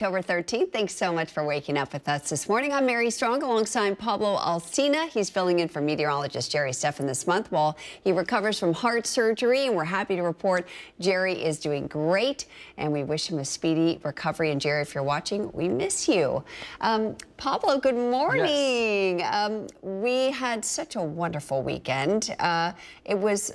October 13th. Thanks so much for waking up with us this morning. I'm Mary Strong alongside Pablo Alsina. He's filling in for meteorologist Jerry Steffen this month while he recovers from heart surgery. And we're happy to report Jerry is doing great and we wish him a speedy recovery. And Jerry, if you're watching, we miss you. Pablo, good morning. Yes. We had such a wonderful weekend. It was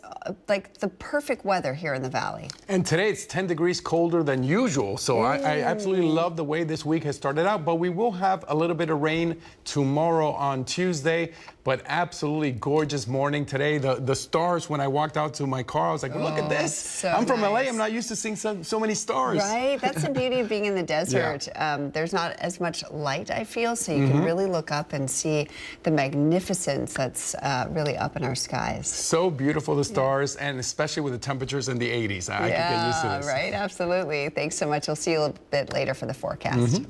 like the perfect weather here in the Valley. And today it's 10 degrees colder than usual. So I absolutely love the way this week has started out, but we will have a little bit of rain tomorrow on Tuesday, but absolutely gorgeous morning today. The stars, when I walked out to my car, I was like, look at this. So I'm from LA, nice. I'm not used to seeing so many stars. Right, that's the beauty of being in the desert. Yeah. There's not as much light, I feel, so you can really look up and see the magnificence that's really up in our skies. So beautiful, the stars, and especially with the temperatures in the 80s. I can get used to this. Right, absolutely. Thanks so much. We'll see you a little bit later for the forecast.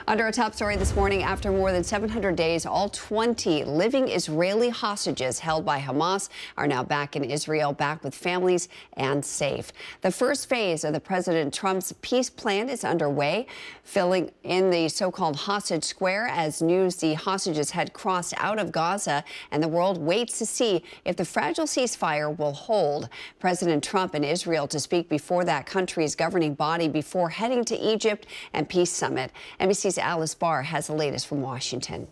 Under our top story this morning, after more than 700 days, all 20 living Israeli hostages held by Hamas are now back in Israel, back with families and safe. The first phase of the President Trump's peace plan is underway, filling in the so-called hostage square as news the hostages had crossed out of Gaza, and the world waits to see if the fragile ceasefire will hold. President Trump in Israel to speak before that country's governing body before heading to Egypt and peace summit. NBC's Alice Barr has the latest from Washington.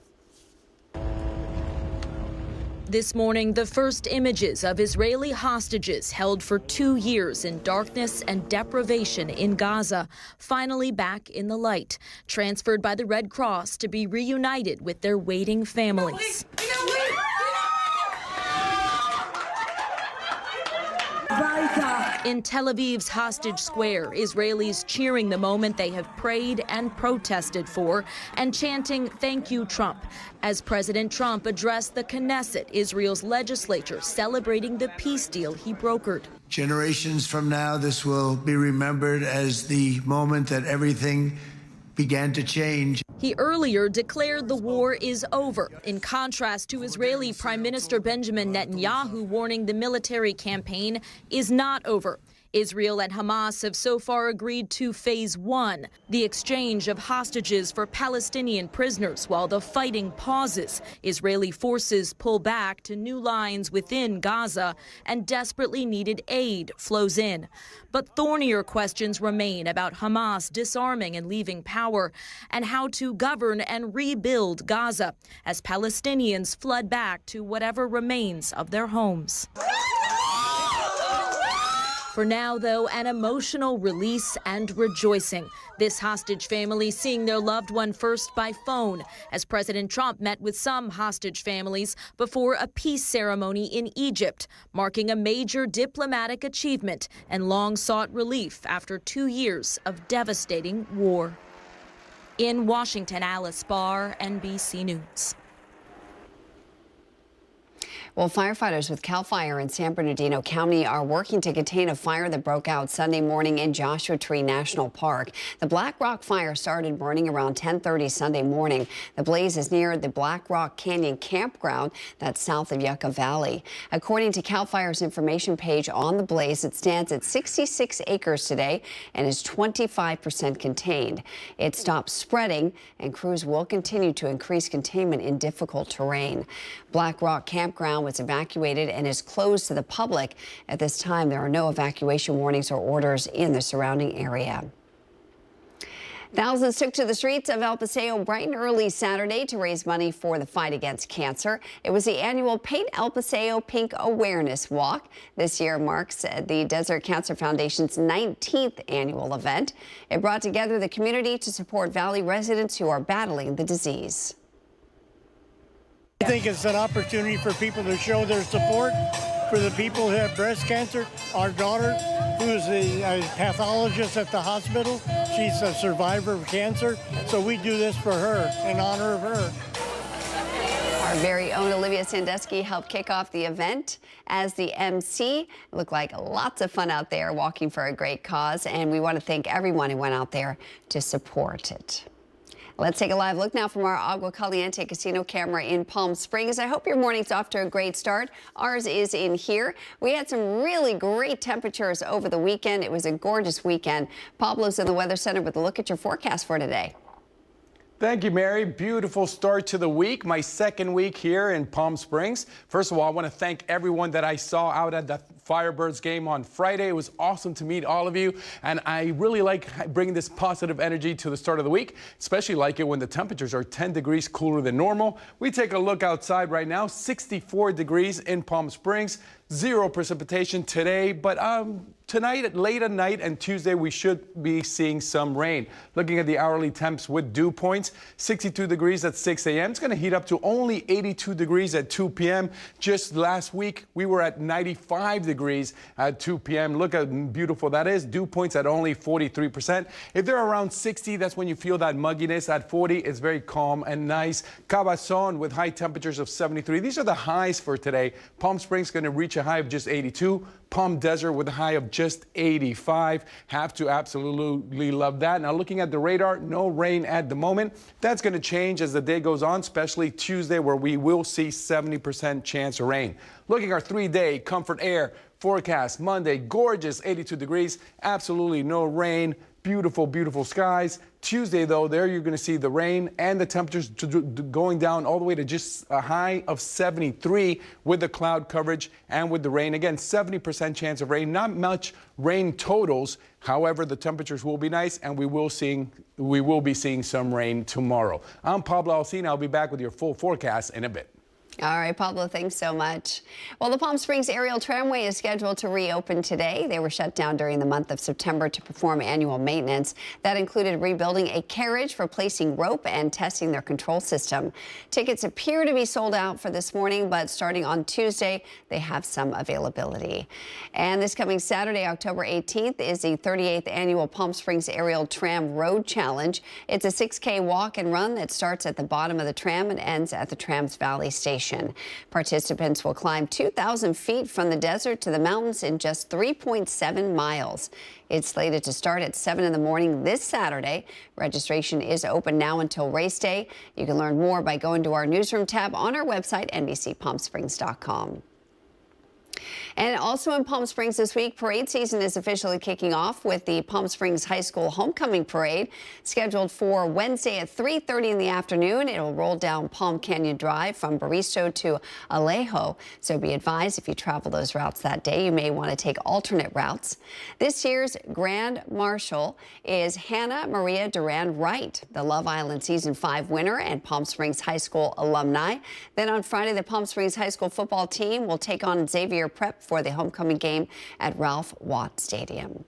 This morning, the first images of Israeli hostages held for 2 years in darkness and deprivation in Gaza, finally back in the light, transferred by the Red Cross to be reunited with their waiting families. In Tel Aviv's hostage square, Israelis cheering the moment they have prayed and protested for and chanting, "Thank you, Trump," as President Trump addressed the Knesset, Israel's legislature, celebrating the peace deal he brokered. Generations from now, this will be remembered as the moment that everything began to change. He earlier declared the war is over, in contrast to Israeli Prime Minister Benjamin Netanyahu warning the military campaign is not over. Israel and Hamas have so far agreed to phase 1, the exchange of hostages for Palestinian prisoners while the fighting pauses. Israeli forces pull back to new lines within Gaza and desperately needed aid flows in. But thornier questions remain about Hamas disarming and leaving power and how to govern and rebuild Gaza as Palestinians flood back to whatever remains of their homes. For now, though, an emotional release and rejoicing. This hostage family seeing their loved one first by phone as President Trump met with some hostage families before a peace ceremony in Egypt, marking a major diplomatic achievement and long-sought relief after 2 years of devastating war. In Washington, Alice Barr, NBC News. Well, firefighters with CAL FIRE in San Bernardino County are working to contain a fire that broke out Sunday morning in Joshua Tree National Park. The Black Rock fire started burning around 10:30 Sunday morning. The blaze is near the Black Rock Canyon campground that's south of Yucca Valley. According to CAL FIRE's information page on the blaze, it stands at 66 acres today and is 25% contained. It stopped spreading, and crews will continue to increase containment in difficult terrain. Black Rock Campground was evacuated and is closed to the public. At this time, there are no evacuation warnings or orders in the surrounding area. Thousands took to the streets of El Paseo bright and early Saturday to raise money for the fight against cancer. It was the annual Paint El Paseo Pink Awareness Walk. This year marks the Desert Cancer Foundation's 19th annual event. It brought together the community to support Valley residents who are battling the disease. I think it's an opportunity for people to show their support for the people who have breast cancer. Our daughter, who's a pathologist at the hospital, she's a survivor of cancer, so we do this for her, in honor of her. Our very own Olivia Sandusky helped kick off the event as the MC. It looked like lots of fun out there walking for a great cause, and we want to thank everyone who went out there to support it. Let's take a live look now from our Agua Caliente casino camera in Palm Springs. I hope your morning's off to a great start. Ours is in here. We had some really great temperatures over the weekend. It was a gorgeous weekend. Pablo's in the Weather Center with a look at your forecast for today. Thank you, Mary. Beautiful start to the week. My second week here in Palm Springs. First of all, I want to thank everyone that I saw out at the Firebirds game on Friday. It was awesome to meet all of you, and I really like bringing this positive energy to the start of the week, especially like it when the temperatures are 10 degrees cooler than normal. We take a look outside right now, 64 degrees in Palm Springs, 0 precipitation today, but tonight, late at night and Tuesday, we should be seeing some rain. Looking at the hourly temps with dew points, 62 degrees at 6 a.m. It's going to heat up to only 82 degrees at 2 p.m. Just last week, we were at 95 degrees at 2 p.m. Look how beautiful that is. Dew points at only 43%. If they're around 60, that's when you feel that mugginess. At 40, it's very calm and nice. Cabazon with high temperatures of 73. These are the highs for today. Palm Springs going to reach a high of just 82. Palm Desert with a high of just 85. Have to absolutely love that. Now looking at the radar, no rain at the moment. That's going to change as the day goes on, especially Tuesday, where we will see 70% chance of rain. Looking at our 3-day comfort air forecast, Monday, gorgeous 82 degrees, absolutely no rain. Beautiful, beautiful skies. Tuesday, though, there you're going to see the rain and the temperatures going down all the way to just a high of 73 with the cloud coverage and with the rain. Again, 70% chance of rain. Not much rain totals. However, the temperatures will be nice, and we will be seeing some rain tomorrow. I'm Pablo Alcina. I'll be back with your full forecast in a bit. All right, Pablo, thanks so much. Well, the Palm Springs Aerial Tramway is scheduled to reopen today. They were shut down during the month of September to perform annual maintenance. That included rebuilding a carriage, replacing rope, and testing their control system. Tickets appear to be sold out for this morning, but starting on Tuesday, they have some availability. And this coming Saturday, October 18th, is the 38th annual Palm Springs Aerial Tram Road Challenge. It's a 6K walk and run that starts at the bottom of the tram and ends at the tram's Valley Station. Participants will climb 2,000 feet from the desert to the mountains in just 3.7 miles. It's slated to start at 7 in the morning this Saturday. Registration is open now until race day. You can learn more by going to our newsroom tab on our website, NBCPalmSprings.com. And also in Palm Springs this week, parade season is officially kicking off with the Palm Springs High School Homecoming Parade scheduled for Wednesday at 3:30 in the afternoon. It'll roll down Palm Canyon Drive from Baristo to Alejo. So be advised, if you travel those routes that day, you may want to take alternate routes. This year's Grand Marshal is Hannah Maria Duran Wright, the Love Island Season 5 winner and Palm Springs High School alumni. Then on Friday, the Palm Springs High School football team will take on Xavier Prep for the homecoming game at Ralph Watt Stadium.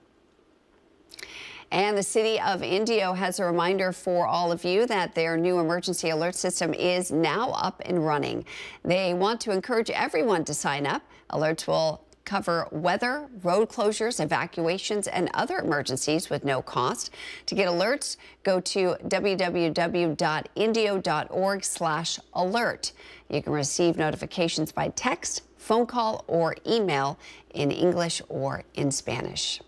And the city of Indio has a reminder for all of you that their new emergency alert system is now up and running. They want to encourage everyone to sign up. Alerts will cover weather, road closures, evacuations, and other emergencies with no cost. To get alerts, go to www.indio.org/alert. You can receive notifications by text, phone call, or email in English or in Spanish.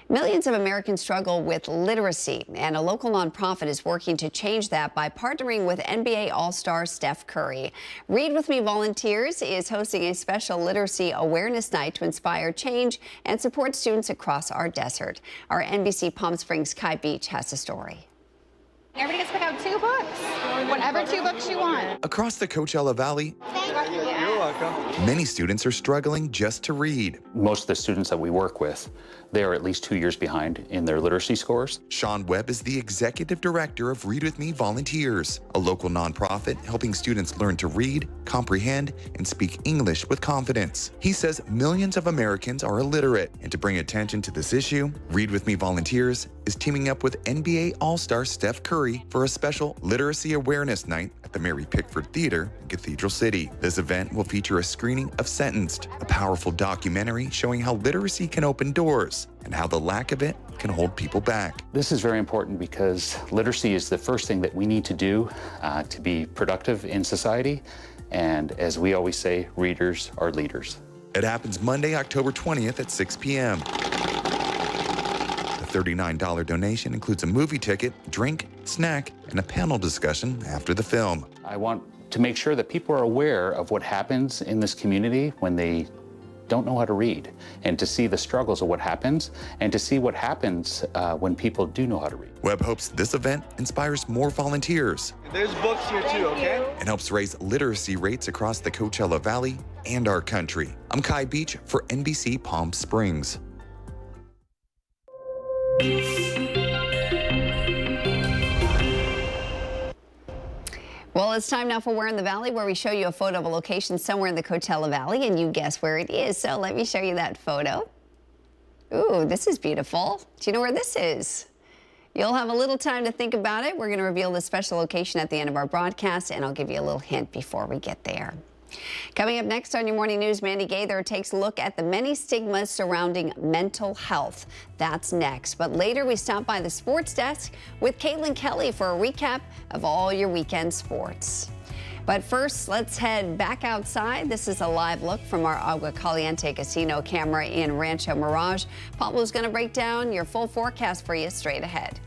Millions of Americans struggle with literacy, and a local nonprofit is working to change that by partnering with NBA All-Star Steph Curry. Read With Me Volunteers is hosting a special literacy awareness night to inspire change and support students across our desert. Our NBC Palm Springs Kai Beach has the story. Everybody gets to pick out 2 books, whatever 2 books you want. Across the Coachella Valley, You're welcome. many students are struggling just to read. Most of the students that we work with, they are at least 2 years behind in their literacy scores. Sean Webb is the executive director of Read With Me Volunteers, a local nonprofit helping students learn to read, comprehend, and speak English with confidence. He says millions of Americans are illiterate, and to bring attention to this issue, Read With Me Volunteers is teaming up with NBA All-Star Steph Curry for a special literacy awareness night at the Mary Pickford Theater in Cathedral City. This event will feature a screening of Sentenced, a powerful documentary showing how literacy can open doors and how the lack of it can hold people back. This is very important because literacy is the first thing that we need to do to be productive in society. And as we always say, readers are leaders. It happens Monday, October 20th at 6 p.m. The $39 donation includes a movie ticket, drink, snack, and a panel discussion after the film. I want to make sure that people are aware of what happens in this community when they don't know how to read, and to see the struggles of what happens, and to see what happens when people do know how to read. Webb hopes this event inspires more volunteers. There's books here too, okay? And helps raise literacy rates across the Coachella Valley and our country. I'm Kai Beach for NBC Palm Springs. Well, it's time now for Where in the Valley, where we show you a photo of a location somewhere in the Coachella Valley, and you guess where it is. So let me show you that photo. Ooh, this is beautiful. Do you know where this is? You'll have a little time to think about it. We're going to reveal the special location at the end of our broadcast, and I'll give you a little hint before we get there. Coming up next on your morning news, Mandy Gaither takes a look at the many stigmas surrounding mental health. That's next. But later we stop by the sports desk with Caitlin Kelly for a recap of all your weekend sports. But first, let's head back outside. This is a live look from our Agua Caliente Casino camera in Rancho Mirage. Pablo's going to break down your full forecast for you straight ahead.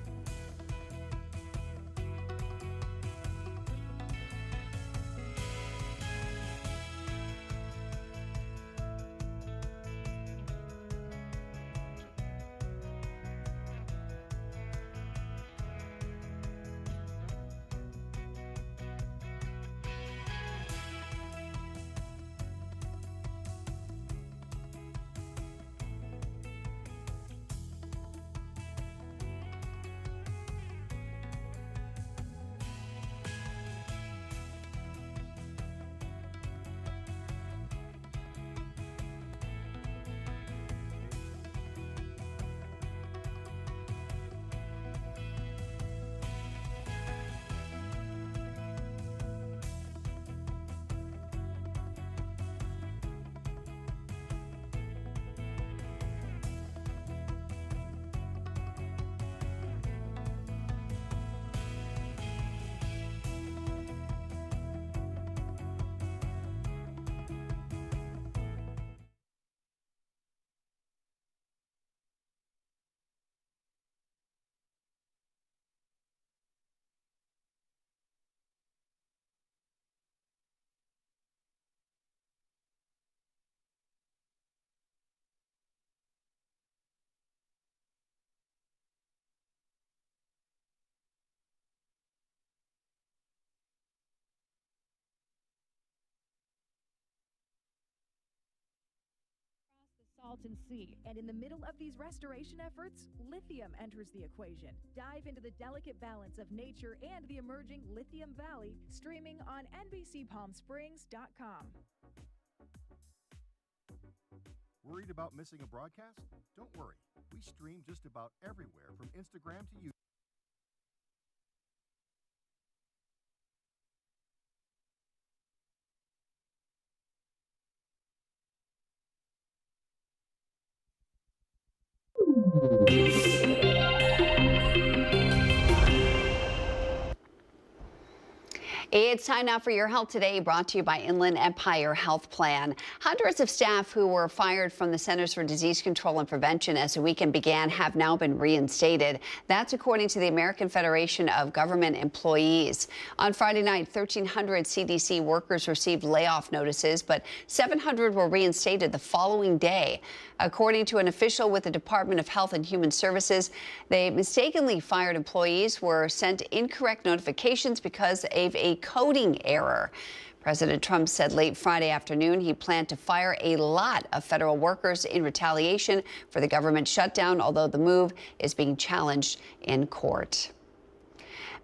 Salton Sea, and in the middle of these restoration efforts, lithium enters the equation. Dive into the delicate balance of nature and the emerging Lithium Valley, streaming on NBCPalmSprings.com. Worried about missing a broadcast? Don't worry. We stream just about everywhere from Instagram to YouTube. It's time now for Your Health Today, brought to you by Inland Empire Health Plan. Hundreds of staff who were fired from the Centers for Disease Control and Prevention as the weekend began have now been reinstated. That's according to the American Federation of Government Employees. On Friday night, 1,300 CDC workers received layoff notices, but 700 were reinstated the following day. According to an official with the Department of Health and Human Services, they mistakenly fired employees were sent incorrect notifications because of a coding error. President Trump said late Friday afternoon he planned to fire a lot of federal workers in retaliation for the government shutdown, although the move is being challenged in court.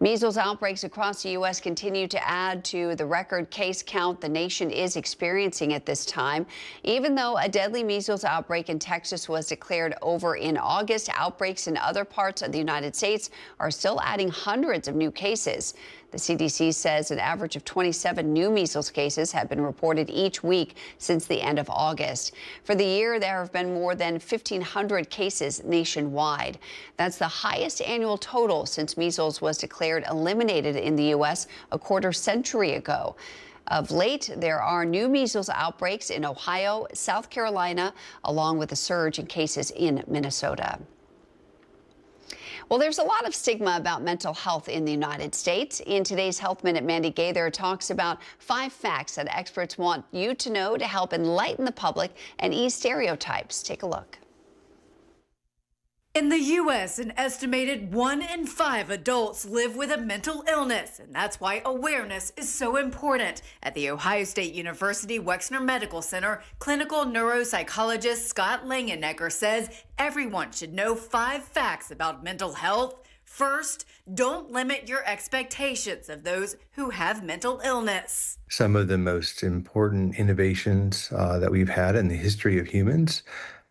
Measles outbreaks across the U.S. continue to add to the record case count the nation is experiencing at this time. Even though a deadly measles outbreak in Texas was declared over in August, outbreaks in other parts of the United States are still adding hundreds of new cases. The CDC says an average of 27 new measles cases have been reported each week since the end of August. For the year, there have been more than 1,500 cases nationwide. That's the highest annual total since measles was declared eliminated in the U.S. a quarter century ago. Of late, there are new measles outbreaks in Ohio, South Carolina, along with a surge in cases in Minnesota. Well, there's a lot of stigma about mental health in the United States. In today's Health Minute, Mandy Gaither talks about 5 facts that experts want you to know to help enlighten the public and ease stereotypes. Take a look. In the U.S., an estimated 1 in 5 adults live with a mental illness, and that's why awareness is so important. At The Ohio State University Wexner Medical Center, clinical neuropsychologist Scott Langenegger says everyone should know 5 facts about mental health. First, don't limit your expectations of those who have mental illness. Some of the most important innovations that we've had in the history of humans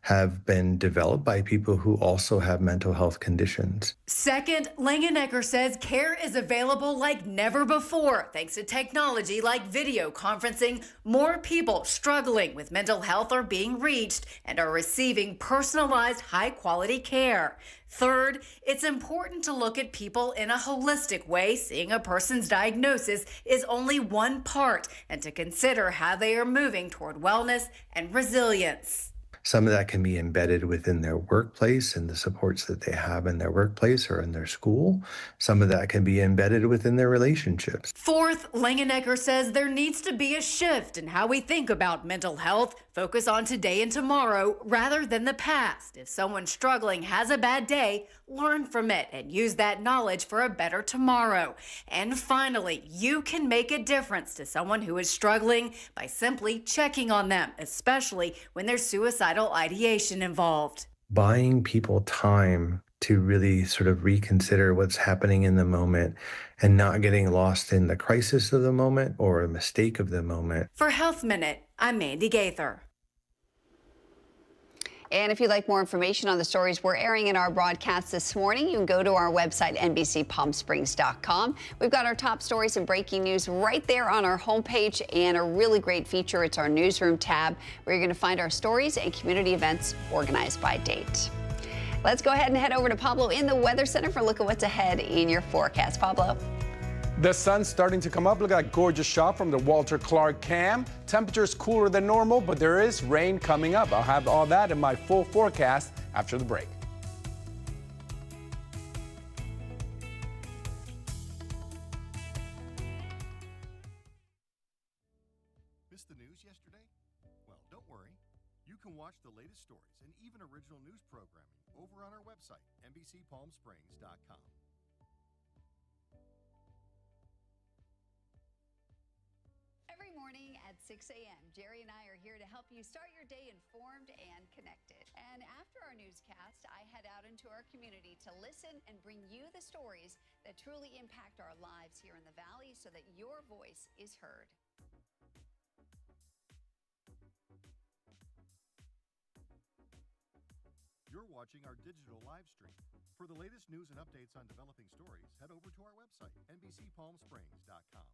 have been developed by people who also have mental health conditions. Second, Langenegger says care is available like never before. Thanks to technology like video conferencing, more people struggling with mental health are being reached and are receiving personalized, high-quality care. Third, it's important to look at people in a holistic way. Seeing a person's diagnosis is only one part, and to consider how they are moving toward wellness and resilience. Some of that can be embedded within their workplace and the supports that they have in their workplace or in their school. Some of that can be embedded within their relationships. Fourth, Langenegger says there needs to be a shift in how we think about mental health. Focus on today and tomorrow rather than the past. If someone struggling has a bad day, learn from it and use that knowledge for a better tomorrow. And finally, you can make a difference to someone who is struggling by simply checking on them, especially when there's suicidal ideation involved. Buying people time to really sort of reconsider what's happening in the moment and not getting lost in the crisis of the moment or a mistake of the moment. For Health Minute, I'm Mandy Gaither. And if you'd like more information on the stories we're airing in our broadcast this morning, you can go to our website, NBCPalmSprings.com. We've got our top stories and breaking news right there on our homepage, and a really great feature. It's our newsroom tab, where you're going to find our stories and community events organized by date. Let's go ahead and head over to Pablo in the Weather Center for a look at what's ahead in your forecast. Pablo. The sun's starting to come up. Look at that gorgeous shot from the Walter Clark cam. Temperatures cooler than normal, but there is rain coming up. I'll have all that in my full forecast after the break. Missed the news yesterday? Well, don't worry. You can watch the latest stories and even original news programming over on our website, NBCPalmSprings.com. Every morning at 6 a.m., Jerry and I are here to help you start your day informed and connected. And after our newscast, I head out into our community to listen and bring you the stories that truly impact our lives here in the Valley so that your voice is heard. You're watching our digital live stream. For the latest news and updates on developing stories, head over to our website, NBCPalmSprings.com.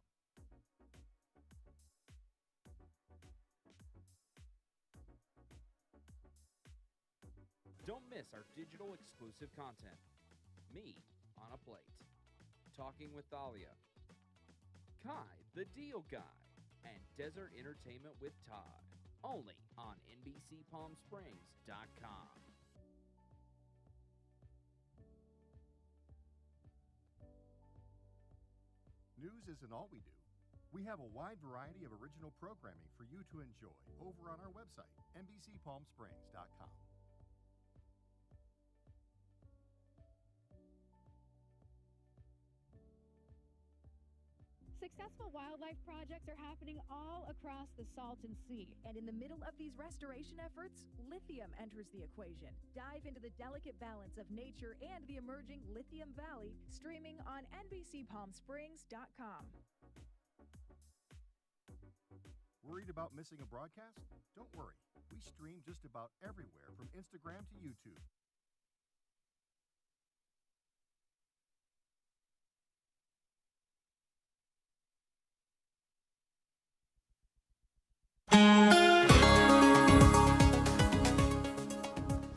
Don't miss our digital exclusive content. Me on a Plate. Talking with Thalia. Kai, the Deal Guy. And Desert Entertainment with Todd. Only on NBCPalmSprings.com. News isn't all we do. We have a wide variety of original programming for you to enjoy over on our website, NBCPalmSprings.com. Successful wildlife projects are happening all across the Salton Sea. And in the middle of these restoration efforts, lithium enters the equation. Dive into the delicate balance of nature and the emerging Lithium Valley, streaming on NBCPalmSprings.com. Worried about missing a broadcast? Don't worry. We stream just about everywhere from Instagram to YouTube.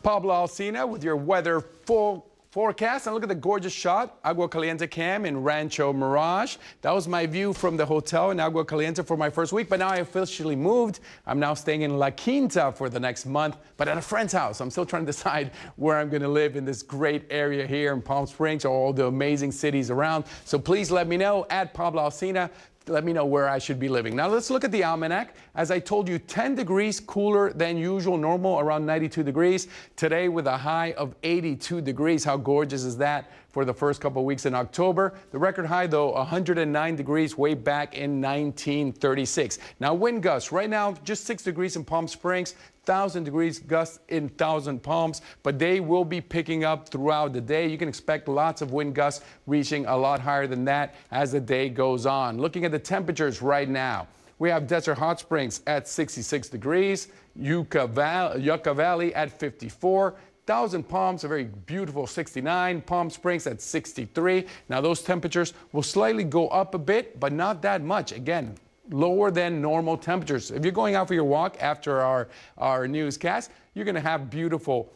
Pablo Alsina with your weather full forecast and look at the gorgeous shot. Agua Caliente Cam in Rancho Mirage. That was my view from the hotel in Agua Caliente for my first week, but now I officially moved. I'm now staying in La Quinta for the next month, but at a friend's house. I'm still trying to decide where I'm going to live in this great area here in Palm Springs, all the amazing cities around. So please let me know at Pablo Alsina. Let me know where I should be living. Now let's look at the almanac. As I told you, 10 degrees cooler than usual, normal around 92 degrees. Today with a high of 82 degrees. How gorgeous is that for the first couple of weeks in October? The record high though, 109 degrees way back in 1936. Now wind gusts, right now just 6 degrees in Palm Springs. 1,000 degrees gusts in Thousand Palms, but they will be picking up throughout the day. You can expect lots of wind gusts reaching a lot higher than that as the day goes on. Looking at the temperatures right now, we have Desert Hot Springs at 66 degrees, Yucca Valley at 54, Thousand Palms, a very beautiful 69, Palm Springs at 63. Now those temperatures will slightly go up a bit, but not that much. Again, lower than normal temperatures. If you're going out for your walk after our newscast, you're going to have beautiful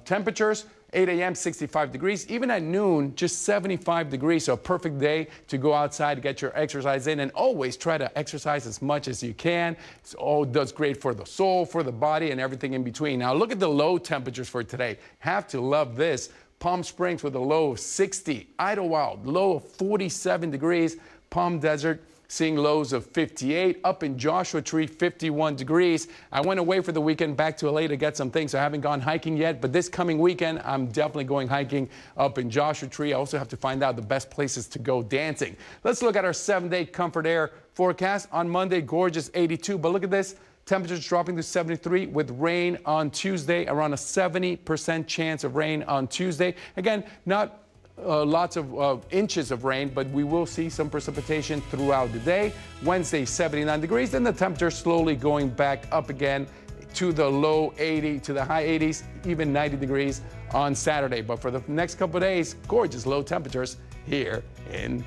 temperatures. 8 a.m. 65 degrees, even at noon just 75 degrees, so a perfect day to go outside to get your exercise in, and always try to exercise as much as you can. It all does great for the soul, for the body, and everything in between. Now look at the low temperatures for today. Have to love this. Palm Springs with a low of 60, Idlewild low of 47 degrees, Palm Desert seeing lows of 58, up in Joshua Tree, 51 degrees. I went away for the weekend back to LA to get some things. I haven't gone hiking yet, but this coming weekend, I'm definitely going hiking up in Joshua Tree. I also have to find out the best places to go dancing. Let's look at our 7-day comfort air forecast. On Monday, gorgeous 82, but look at this. Temperatures dropping to 73 with rain on Tuesday, around a 70% chance of rain on Tuesday. Again, not lots of inches of rain, but we will see some precipitation throughout the day. Wednesday, 79 degrees, then the temperature slowly going back up again to the low 80 to the high 80s, even 90 degrees on Saturday. But for the next couple of days, gorgeous low temperatures here in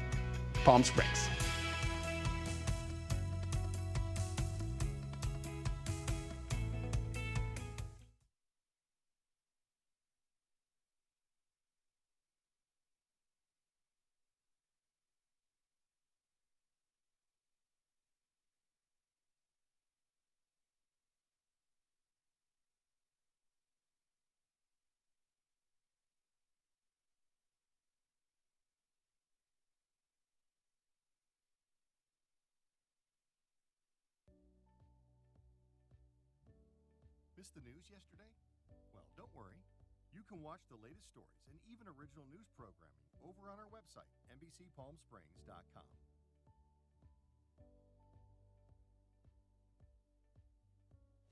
Palm Springs. Missed the news yesterday? Well, don't worry. You can watch the latest stories and even original news programming over on our website, NBCPalmSprings.com.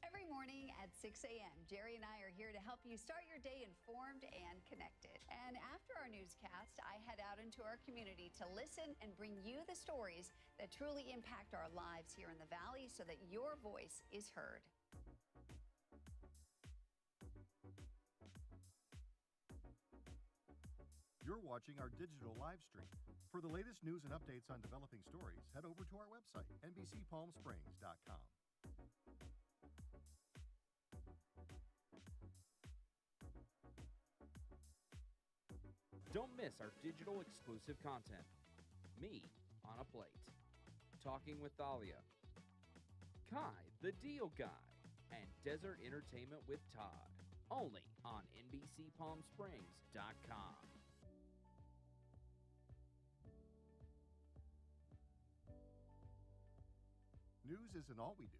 Every morning at 6 a.m., Jerry and I are here to help you start your day informed and connected. And after our newscast, I head out into our community to listen and bring you the stories that truly impact our lives here in the Valley so that your voice is heard. You're watching our digital live stream. For the latest news and updates on developing stories, head over to our website, NBCPalmSprings.com. Don't miss our digital exclusive content. Me on a Plate, Talking with Thalia, Kai the Deal Guy, and Desert Entertainment with Todd. Only on NBCPalmSprings.com. News isn't all we do.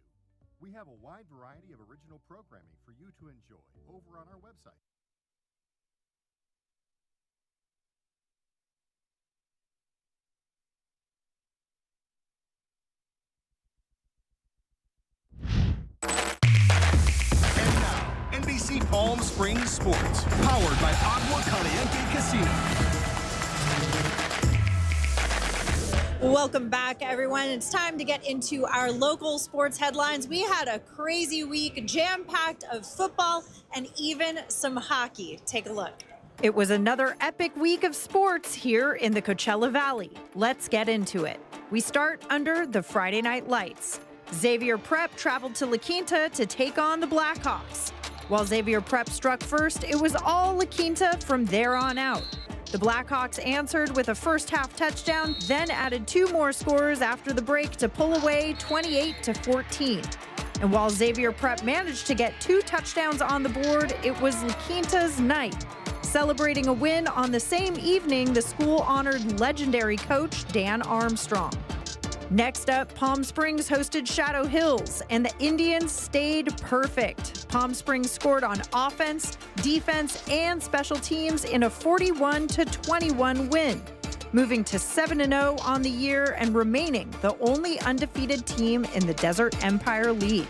We have a wide variety of original programming for you to enjoy over on our website. And now, NBC Palm Springs Sports, powered by Agua Caliente Casino. Welcome back, everyone. It's time to get into our local sports headlines. We had a crazy week, jam-packed of football and even some hockey. Take a look. It was another epic week of sports here in the Coachella Valley. Let's get into it. We start under the Friday night lights. Xavier Prep traveled to La Quinta to take on the Blackhawks. While Xavier Prep struck first, it was all La Quinta from there on out. The Blackhawks answered with a first-half touchdown, then added 2 more scores after the break to pull away 28-14. And while Xavier Prep managed to get 2 touchdowns on the board, it was La Quinta's night. Celebrating a win on the same evening, the school honored legendary coach Dan Armstrong. Next up, Palm Springs hosted Shadow Hills, and the Indians stayed perfect. Palm Springs scored on offense, defense, and special teams in a 41-21 win, moving to 7-0 on the year and remaining the only undefeated team in the Desert Empire League.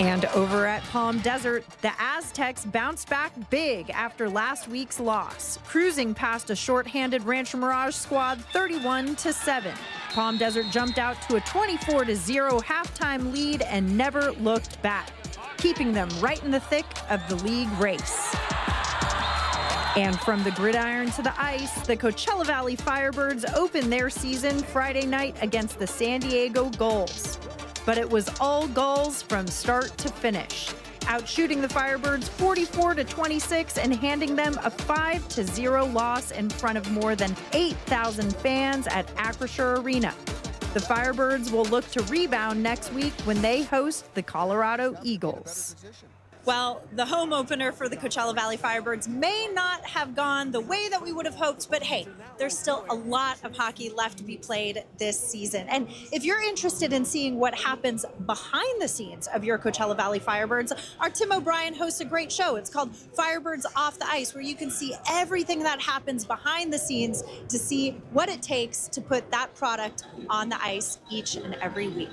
And over at Palm Desert, the Aztecs bounced back big after last week's loss, cruising past a shorthanded Rancho Mirage squad 31-7. Palm Desert jumped out to a 24-0 halftime lead and never looked back, keeping them right in the thick of the league race. And from the gridiron to the ice, the Coachella Valley Firebirds opened their season Friday night against the San Diego Gulls. But it was all Gulls from start to finish, outshooting the Firebirds 44-26 and handing them a 5-0 loss in front of more than 8,000 fans at Acrisure Arena. The Firebirds will look to rebound next week when they host the Colorado Eagles. Well, the home opener for the Coachella Valley Firebirds may not have gone the way that we would have hoped, but hey, there's still a lot of hockey left to be played this season. And if you're interested in seeing what happens behind the scenes of your Coachella Valley Firebirds, our Tim O'Brien hosts a great show. It's called Firebirds Off the Ice, where you can see everything that happens behind the scenes to see what it takes to put that product on the ice each and every week.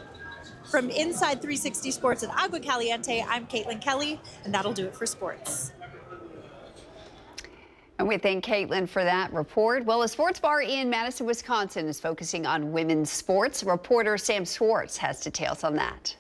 From Inside 360 Sports at Agua Caliente, I'm Caitlin Kelly, and that'll do it for sports. And we thank Caitlin for that report. Well, a sports bar in Madison, Wisconsin is focusing on women's sports. Reporter Sam Swartz has details on that.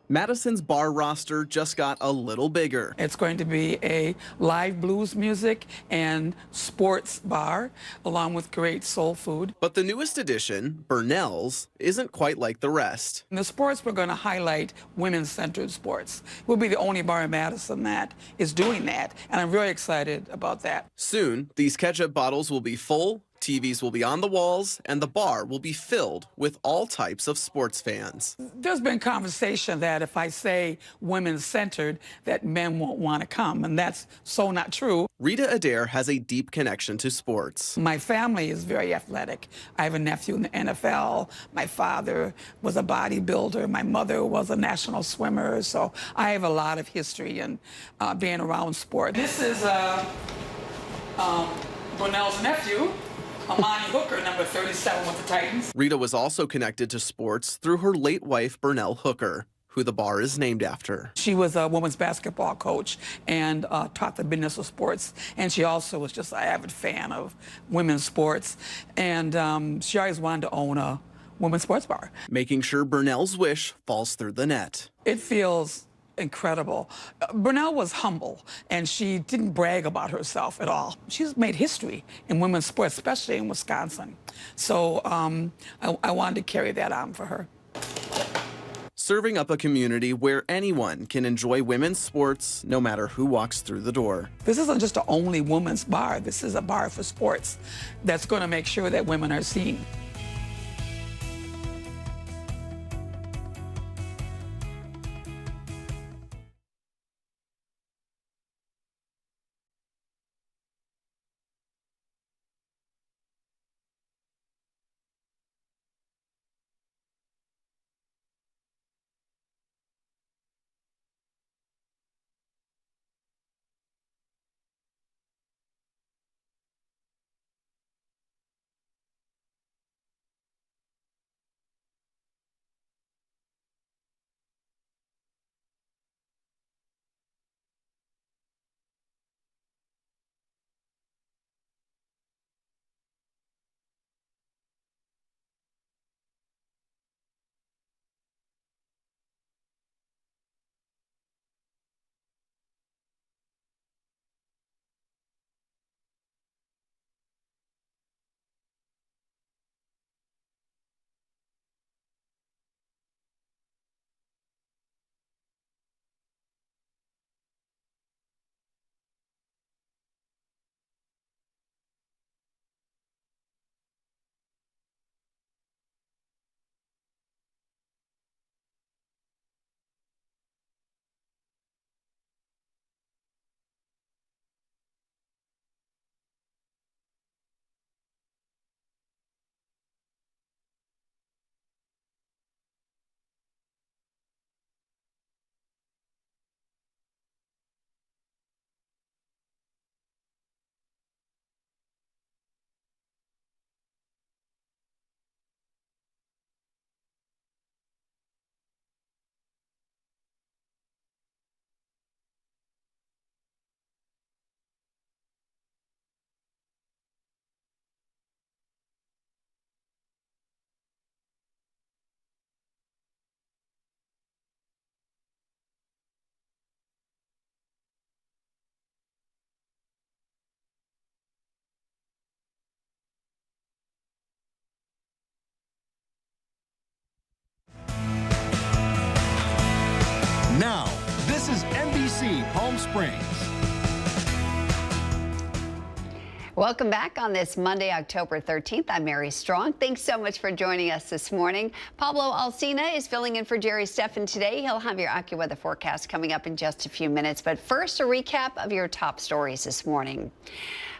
Madison's bar roster just got a little bigger. It's going to be a live blues music and sports bar, along with great soul food. But the newest addition, Burnell's, isn't quite like the rest. In the sports, we're going to highlight women-centered sports. We'll be the only bar in Madison that is doing that, and I'm very excited about that. Soon, these ketchup bottles will be full, TVs will be on the walls, and the bar will be filled with all types of sports fans. There's been conversation that if I say women-centered, that men won't want to come, and that's so not true. Rita Adair has a deep connection to sports. My family is very athletic. I have a nephew in the NFL. My father was a bodybuilder. My mother was a national swimmer, so I have a lot of history in being around sport. This is Brunel's nephew, Amani Hooker, number 37 with the Titans. Rita was also connected to sports through her late wife, Burnell Hooker, who the bar is named after. She was a women's basketball coach and taught the business of sports. And she also was just an avid fan of women's sports. And she always wanted to own a women's sports bar. Making sure Burnell's wish falls through the net. It feels incredible. Burnell was humble, and she didn't brag about herself at all. She's made history in women's sports, especially in Wisconsin. So I wanted to carry that on for her. Serving up a community where anyone can enjoy women's sports, no matter who walks through the door. This isn't just an only women's bar. This is a bar for sports that's going to make sure that women are seen. Palm Springs. Welcome back on this Monday, October 13th. I'm Mary Strong. Thanks so much for joining us this morning. Pablo Alsina is filling in for Jerry Steffen today. He'll have your AccuWeather forecast coming up in just a few minutes. But first, a recap of your top stories this morning.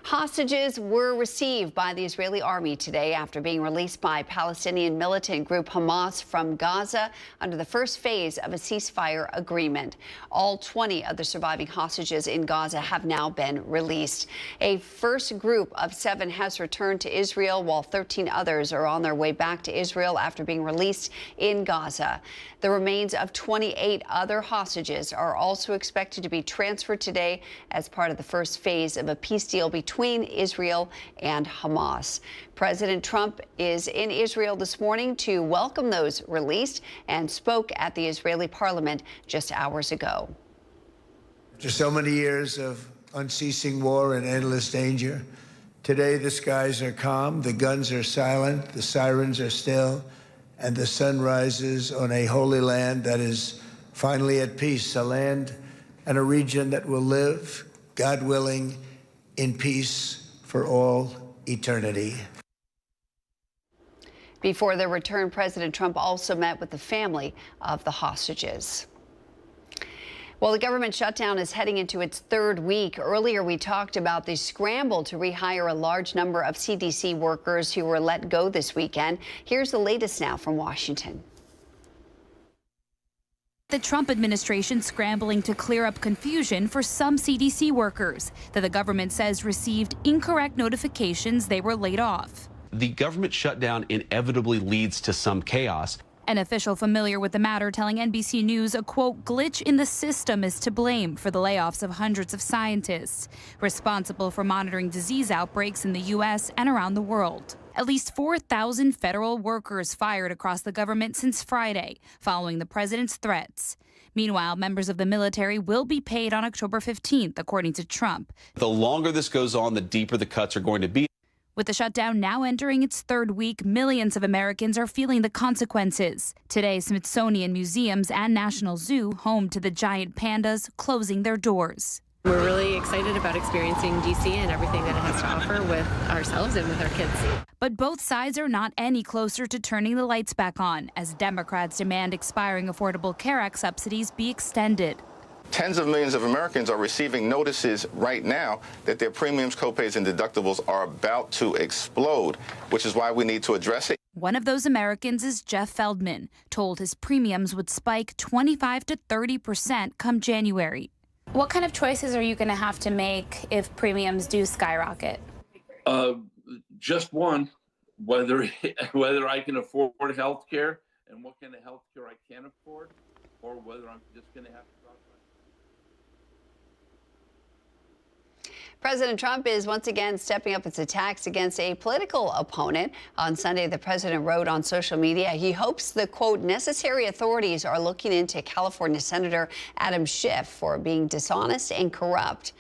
Hostages were received by the Israeli army today after being released by Palestinian militant group Hamas from Gaza under the first phase of a ceasefire agreement. All 20 of the surviving hostages in Gaza have now been released. A first group of 7 has returned to Israel, while 13 others are on their way back to Israel after being released in Gaza. The remains of 28 other hostages are also expected to be transferred today as part of the first phase of a peace deal between Israel and Hamas. President Trump is in Israel this morning to welcome those released and spoke at the Israeli parliament just hours ago. After so many years of unceasing war and endless danger, today the skies are calm, the guns are silent, the sirens are still, and the sun rises on a holy land that is finally at peace, a land and a region that will live, God willing, in peace for all eternity. Before their return, President Trump also met with the family of the hostages. Well, the government shutdown is heading into its 3rd week. Earlier, we talked about the scramble to rehire a large number of CDC workers who were let go this weekend. Here's the latest now from Washington. The Trump administration scrambling to clear up confusion for some CDC workers that the government says received incorrect notifications they were laid off. The government shutdown inevitably leads to some chaos. An official familiar with the matter telling NBC News a, quote, glitch in the system is to blame for the layoffs of hundreds of scientists responsible for monitoring disease outbreaks in the U.S. and around the world. At least 4,000 federal workers fired across the government since Friday, following the president's threats. Meanwhile, members of the military will be paid on October 15th, according to Trump. The longer this goes on, the deeper the cuts are going to be. With the shutdown now entering its 3rd week, millions of Americans are feeling the consequences. Today, Smithsonian museums and National Zoo, home to the giant pandas, closing their doors. We're really excited about experiencing DC and everything that it has to offer with ourselves and with our kids. But both sides are not any closer to turning the lights back on, as Democrats demand expiring Affordable Care Act subsidies be extended. Tens of millions of Americans are receiving notices right now that their premiums, copays, and deductibles are about to explode, which is why we need to address it. One of those Americans is Jeff Feldman, told his premiums would spike 25 to 30% come January. What kind of choices are you going to have to make if premiums do skyrocket? Just one, whether I can afford health care and what kind of health care I can afford, or whether I'm just going to have to drop my... President Trump is once again stepping up its attacks against a political opponent. On Sunday, the president wrote on social media he hopes the, quote, necessary authorities are looking into California Senator Adam Schiff for being dishonest and corrupt.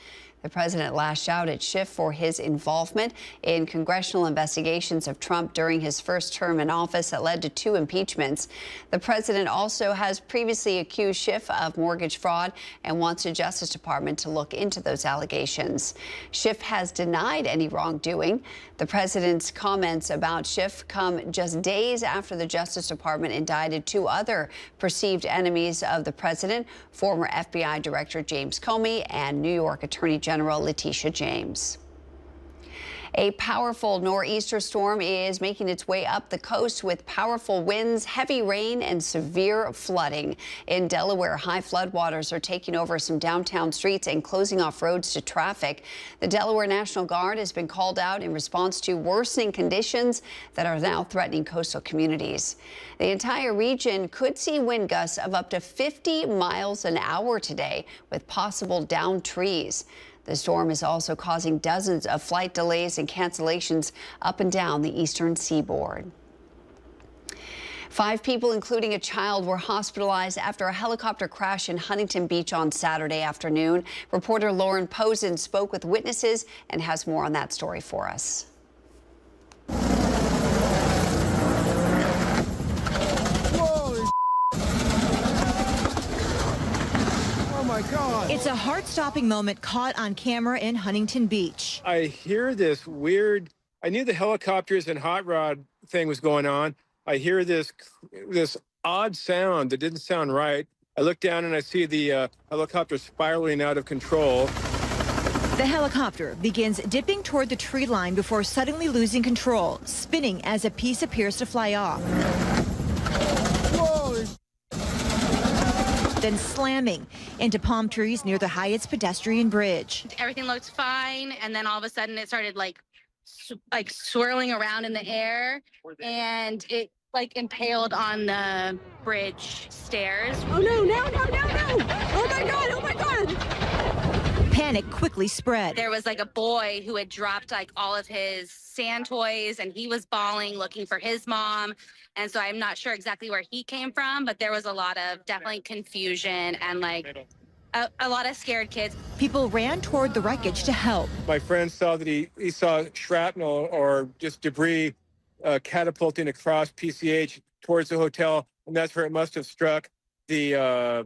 The president lashed out at Schiff for his involvement in congressional investigations of Trump during his first term in office that led to 2 impeachments. The president also has previously accused Schiff of mortgage fraud and wants the Justice Department to look into those allegations. Schiff has denied any wrongdoing. The president's comments about Schiff come just days after the Justice Department indicted 2 other perceived enemies of the president, former FBI Director James Comey and New York Attorney General Letitia James. A powerful nor'easter storm is making its way up the coast with powerful winds, heavy rain, and severe flooding. In Delaware, high floodwaters are taking over some downtown streets and closing off roads to traffic. The Delaware National Guard has been called out in response to worsening conditions that are now threatening coastal communities. The entire region could see wind gusts of up to 50 miles an hour today, with possible downed trees. The storm is also causing dozens of flight delays and cancellations up and down the eastern seaboard. 5 people, including a child, were hospitalized after a helicopter crash in Huntington Beach on Saturday afternoon. Reporter Lauren Posen spoke with witnesses and has more on that story for us. Oh my my God. It's a heart-stopping moment caught on camera in Huntington Beach. I hear this weird, I knew the helicopters and hot rod thing was going on. I hear this odd sound that didn't sound right. I look down and I see the helicopter spiraling out of control. The helicopter begins dipping toward the tree line before suddenly losing control, spinning as a piece appears to fly off. Whoa. Then slamming into palm trees near the Hyatt's pedestrian bridge. Everything looked fine, and then all of a sudden it started like swirling around in the air, and it impaled on the bridge stairs. Oh no, no, no, no, no! Oh my God, oh my God! Panic quickly spread. There was a boy who had dropped all of his sand toys, and he was bawling, looking for his mom. And so I'm not sure exactly where he came from, but there was a lot of definitely confusion and a lot of scared kids. People ran toward the wreckage to help. My friend saw that he saw shrapnel or just debris catapulting across PCH towards the hotel, and that's where it must have struck the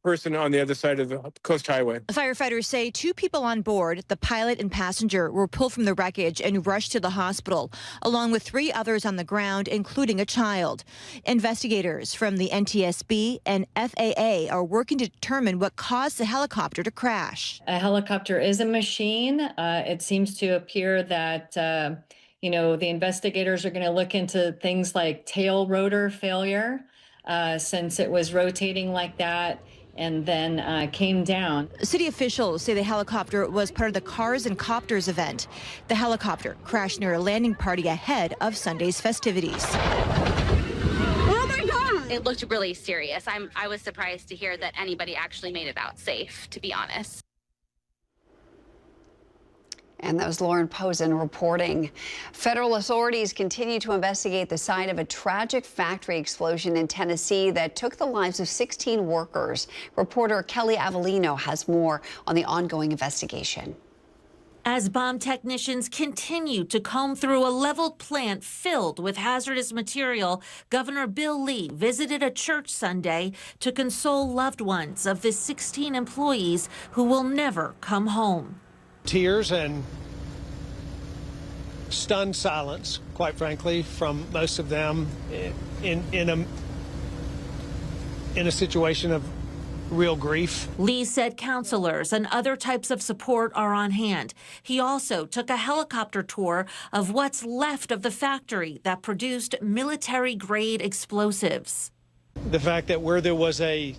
person on the other side of the Coast Highway. Firefighters say 2 people on board, the pilot and passenger, were pulled from the wreckage and rushed to the hospital, along with 3 others on the ground, including a child. Investigators from the NTSB and FAA are working to determine what caused the helicopter to crash. A helicopter is a machine. It seems to appear that the investigators are going to look into things like tail rotor failure, since it was rotating like that and then came down. City officials say the helicopter was part of the Cars and Copters event. The helicopter crashed near a landing party ahead of Sunday's festivities. Oh my God! It looked really serious. I was surprised to hear that anybody actually made it out safe, to be honest. And that was Lauren Posen reporting. Federal authorities continue to investigate the site of a tragic factory explosion in Tennessee that took the lives of 16 workers. Reporter Kelly Avellino has more on the ongoing investigation. As bomb technicians continue to comb through a leveled plant filled with hazardous material, Governor Bill Lee visited a church Sunday to console loved ones of the 16 employees who will never come home. Tears and stunned silence, quite frankly, from most of them in a situation of real grief. Lee said counselors and other types of support are on hand. He also took a helicopter tour of what's left of the factory that produced military-grade explosives. The fact that where there was a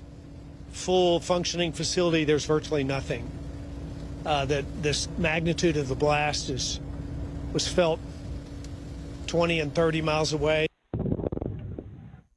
full functioning facility, there's virtually nothing. That this magnitude of the blast was felt 20 and 30 miles away.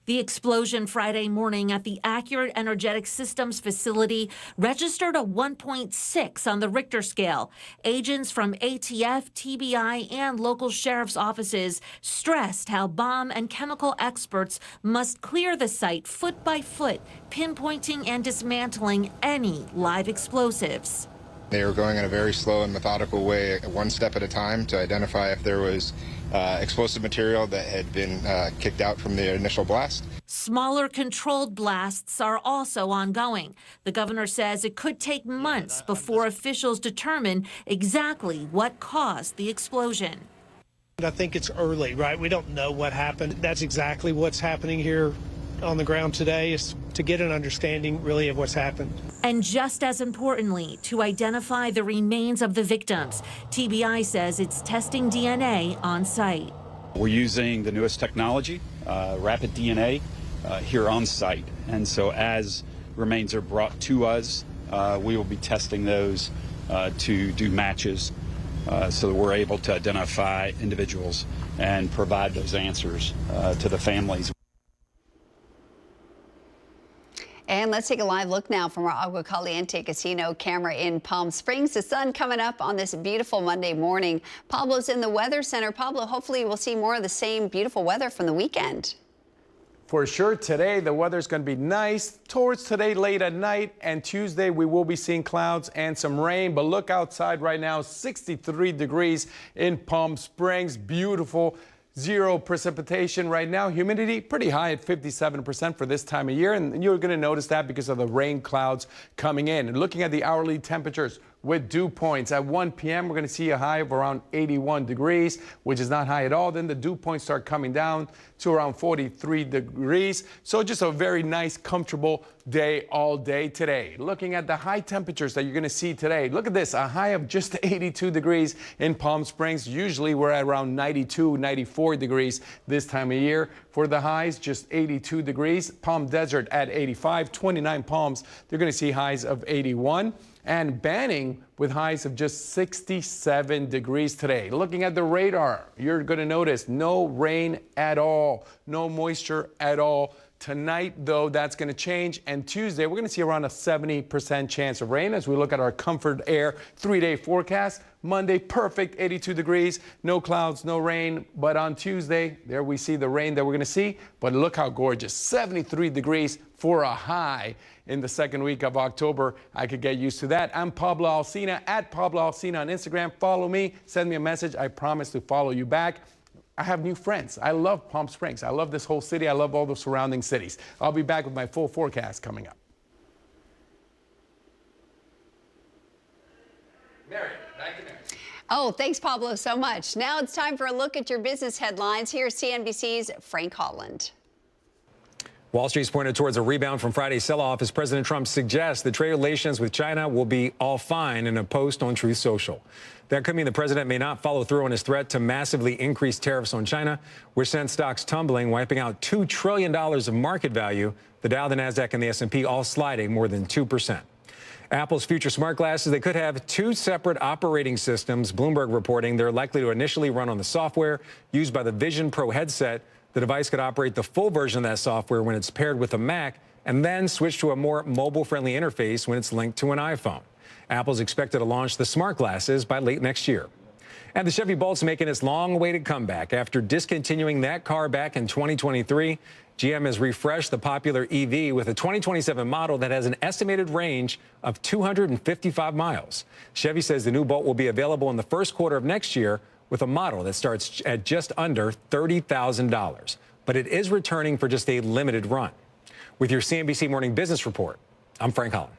The explosion Friday morning at the Accurate Energetic Systems facility registered a 1.6 on the Richter scale. Agents from ATF, TBI, and local sheriff's offices stressed how bomb and chemical experts must clear the site foot by foot, pinpointing and dismantling any live explosives. They were going in a very slow and methodical way, 1 step at a time, to identify if there was explosive material that had been kicked out from the initial blast. Smaller controlled blasts are also ongoing. The governor says it could take months before officials determine exactly what caused the explosion. I think it's early, right? We don't know what happened. That's exactly what's happening here on the ground today, is to get an understanding really of what's happened. And just as importantly, to identify the remains of the victims. TBI says it's testing DNA on site. We're using the newest technology, rapid DNA, here on site. And so as remains are brought to us, we will be testing those to do matches so that we're able to identify individuals and provide those answers to the families. And let's take a live look now from our Agua Caliente Casino camera in Palm Springs. The sun coming up on this beautiful Monday morning. Pablo's in the Weather Center. Pablo, hopefully we'll see more of the same beautiful weather from the weekend. For sure, today the weather's going to be nice towards today late at night, and Tuesday we will be seeing clouds and some rain. But look outside right now, 63 degrees in Palm Springs. Beautiful. Zero precipitation right now. Humidity pretty high at 57% for this time of year. And you're going to notice that because of the rain clouds coming in. And looking at the hourly temperatures with dew points at 1 p.m., we're going to see a high of around 81 degrees, which is not high at all. Then the dew points start coming down to around 43 degrees. So just a very nice, comfortable day all day today. Looking at the high temperatures that you're going to see today. Look at this, a high of just 82 degrees in Palm Springs. Usually we're at around 92, 94 degrees this time of year. For the highs, just 82 degrees. Palm Desert at 85, 29 Palms. They're going to see highs of 81. And Banning with highs of just 67 degrees today. Looking at the radar, you're going to notice no rain at all, no moisture at all. Tonight, though, that's going to change. And Tuesday, we're going to see around a 70% chance of rain as we look at our Comfort Air 3-day forecast. Monday, perfect, 82 degrees, no clouds, no rain. But on Tuesday, there we see the rain that we're going to see. But look how gorgeous, 73 degrees for a high in the second week of October. I could get used to that. I'm Pablo Alsina, at Pablo Alsina on Instagram. Follow me, send me a message. I promise to follow you back. I have new friends. I love Palm Springs. I love this whole city. I love all the surrounding cities. I'll be back with my full forecast coming up. Mary, back to Mary. Oh, thanks, Pablo, so much. Now it's time for a look at your business headlines. Here's CNBC's Frank Holland. Wall Street's pointed towards a rebound from Friday's sell-off as President Trump suggests the trade relations with China will be all fine in a post on Truth Social. That could mean the president may not follow through on his threat to massively increase tariffs on China, which sent stocks tumbling, wiping out $2 trillion of market value. The Dow, the Nasdaq, and the S&P all sliding more than 2%. Apple's future smart glasses, they could have two separate operating systems. Bloomberg reporting they're likely to initially run on the software used by the Vision Pro headset. The device could operate the full version of that software when it's paired with a Mac and then switch to a more mobile-friendly interface when it's linked to an iPhone. Apple's expected to launch the smart glasses by late next year. And the Chevy Bolt's making its long-awaited comeback. After discontinuing that car back in 2023, GM has refreshed the popular EV with a 2027 model that has an estimated range of 255 miles. Chevy says the new Bolt will be available in the first quarter of next year with a model that starts at just under $30,000. But it is returning for just a limited run. With your CNBC Morning Business Report, I'm Frank Holland.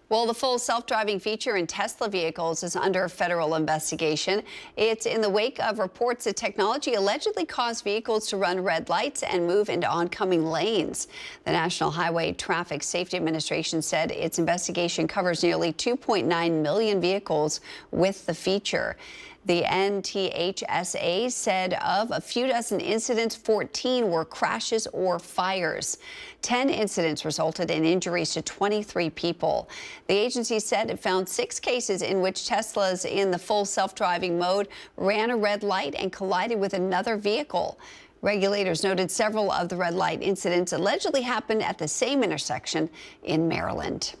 Well, the full self-driving feature in Tesla vehicles is under federal investigation. It's in the wake of reports that technology allegedly caused vehicles to run red lights and move into oncoming lanes. The National Highway Traffic Safety Administration said its investigation covers nearly 2.9 million vehicles with the feature. The NTHSA said of a few dozen incidents, 14 were crashes or fires. 10 incidents resulted in injuries to 23 people. The agency said it found 6 cases in which Teslas in the full self-driving mode ran a red light and collided with another vehicle. Regulators noted several of the red light incidents allegedly happened at the same intersection in Maryland.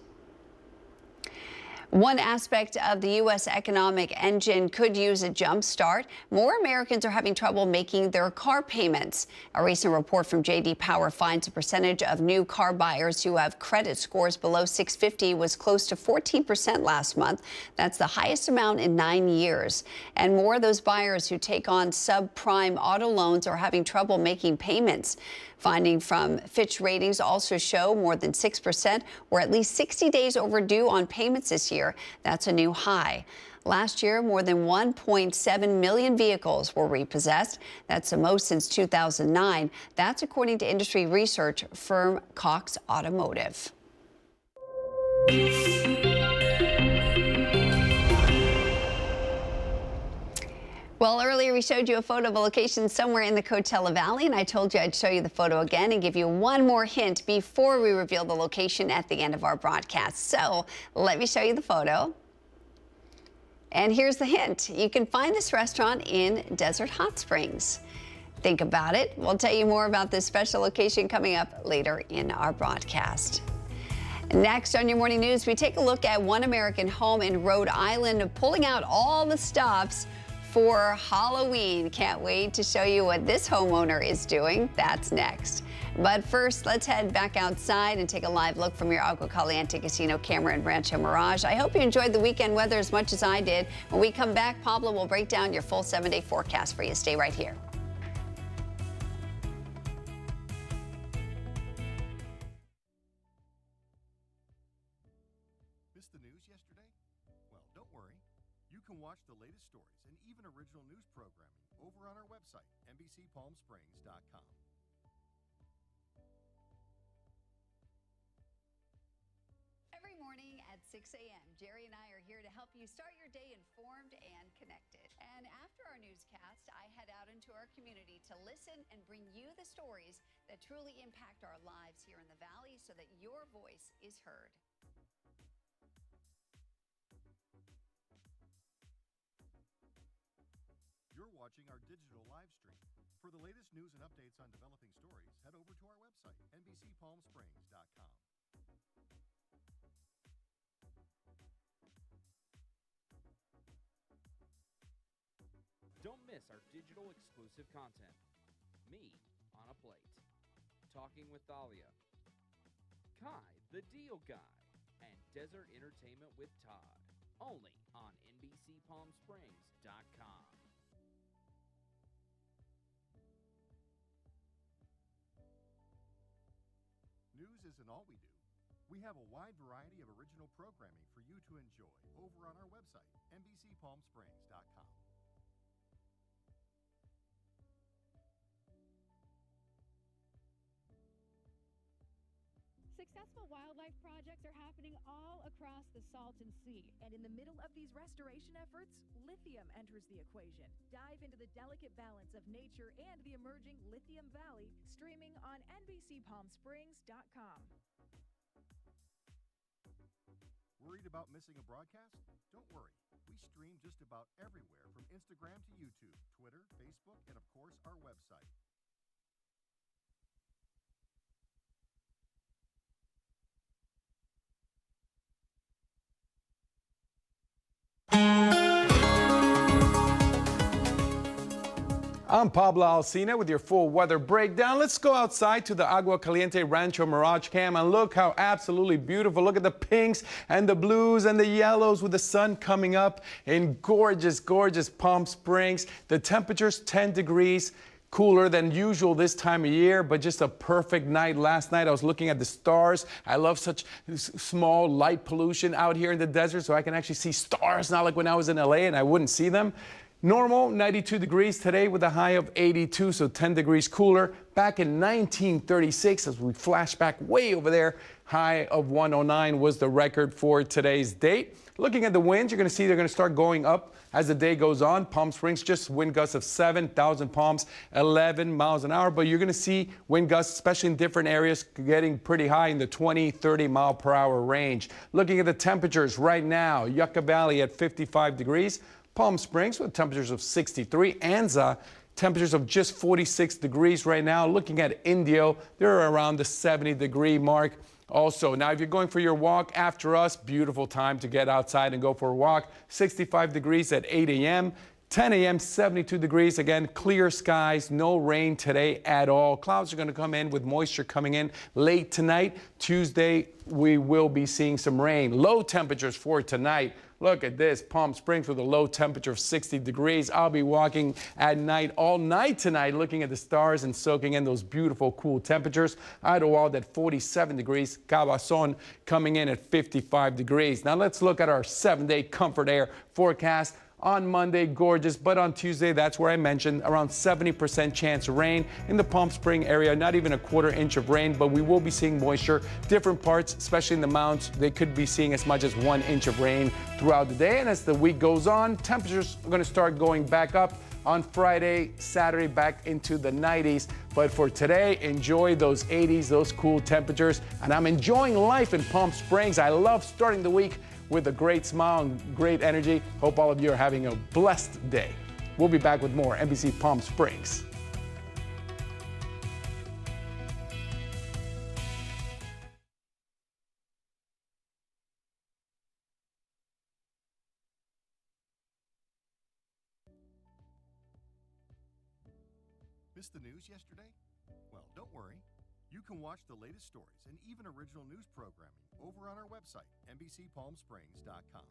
One aspect of the U.S. economic engine could use a jump start. More Americans are having trouble making their car payments. A recent report from J.D. Power finds a percentage of new car buyers who have credit scores below 650 was close to 14% last month. That's the highest amount in 9 years. And more of those buyers who take on subprime auto loans are having trouble making payments. Finding from Fitch Ratings also show more than 6% were at least 60 days overdue on payments this year. That's a new high. Last year, more than 1.7 million vehicles were repossessed. That's the most since 2009. That's according to industry research firm Cox Automotive. Well, earlier we showed you a photo of a location somewhere in the Coachella Valley, and I told you I'd show you the photo again and give you one more hint before we reveal the location at the end of our broadcast. So let me show you the photo. And here's the hint. You can find this restaurant in Desert Hot Springs. Think about it. We'll tell you more about this special location coming up later in our broadcast. Next on your morning news, we take a look at one American home in Rhode Island pulling out all the stops for Halloween. Can't wait to show you what this homeowner is doing. That's next. But first, let's head back outside and take a live look from your Agua Caliente Casino camera in Rancho Mirage. I hope you enjoyed the weekend weather as much as I did. When we come back, Pablo will break down your full 7-day forecast for you. Stay right here. Missed the news yesterday? Well, don't worry. You can watch the latest stories and even original news programming over on our website, NBCPalmSprings.com. Every morning at 6 a.m., Jerry and I are here to help you start your day informed and connected. And after our newscast, I head out into our community to listen and bring you the stories that truly impact our lives here in the Valley so that your voice is heard. You're watching our digital live stream. For the latest news and updates on developing stories, head over to our website, NBCPalmSprings.com. Don't miss our digital exclusive content. Me on a Plate. Talking with Thalia. Kai, the Deal Guy. And Desert Entertainment with Todd. Only on NBCPalmSprings.com. News isn't all we do. We have a wide variety of original programming for you to enjoy over on our website, NBCPalmSprings.com. Successful wildlife projects are happening all across the Salton Sea. And in the middle of these restoration efforts, lithium enters the equation. Dive into the delicate balance of nature and the emerging Lithium Valley, streaming on NBCPalmSprings.com. Worried about missing a broadcast? Don't worry. We stream just about everywhere from Instagram to YouTube, Twitter, Facebook, and of course our website. I'm Pablo Alsina with your full weather breakdown. Let's go outside to the Agua Caliente Rancho Mirage Cam and look how absolutely beautiful. Look at the pinks and the blues and the yellows with the sun coming up in gorgeous, gorgeous Palm Springs. The temperature's 10 degrees. Cooler than usual this time of year, but just a perfect night. Last night I was looking at the stars. I love such small light pollution out here in the desert, so I can actually see stars, not like when I was in LA and I wouldn't see them. Normal, 92 degrees today with a high of 82, so 10 degrees cooler. Back in 1936, as we flash back way over there, high of 109 was the record for today's date. Looking at the winds, you're going to see they're going to start going up as the day goes on. Palm Springs, just wind gusts of 7,000 Palms, 11 miles an hour. But you're going to see wind gusts, especially in different areas, getting pretty high in the 20, 30 mile per hour range. Looking at the temperatures right now, Yucca Valley at 55 degrees. Palm Springs with temperatures of 63. Anza, temperatures of just 46 degrees right now. Looking at Indio, they're around the 70-degree mark. Also, now if you're going for your walk after us, beautiful time to get outside and go for a walk. 65 degrees at 8 a.m. 10 a.m., 72 degrees. Again, clear skies, no rain today at all. Clouds are going to come in with moisture coming in late tonight. Tuesday, we will be seeing some rain. Low temperatures for tonight. Look at this, Palm Springs with a low temperature of 60 degrees. I'll be walking at night all night tonight, looking at the stars and soaking in those beautiful, cool temperatures. Idlewild at 47 degrees. Cabazon coming in at 55 degrees. Now let's look at our 7-day comfort air forecast. On Monday, gorgeous, but on Tuesday, that's where I mentioned around 70% chance of rain in the Palm Springs area, not even a quarter inch of rain, but we will be seeing moisture. Different parts, especially in the mountains, they could be seeing as much as 1 inch of rain throughout the day. And as the week goes on, temperatures are going to start going back up on Friday, Saturday, back into the 90s. But for today, enjoy those 80s, those cool temperatures. And I'm enjoying life in Palm Springs. I love starting the week with a great smile and great energy. Hope all of you are having a blessed day. We'll be back with more NBC Palm Springs. Missed the news yesterday? Well, don't worry. You can watch the latest stories and even original news programming over on our website, NBCPalmSprings.com.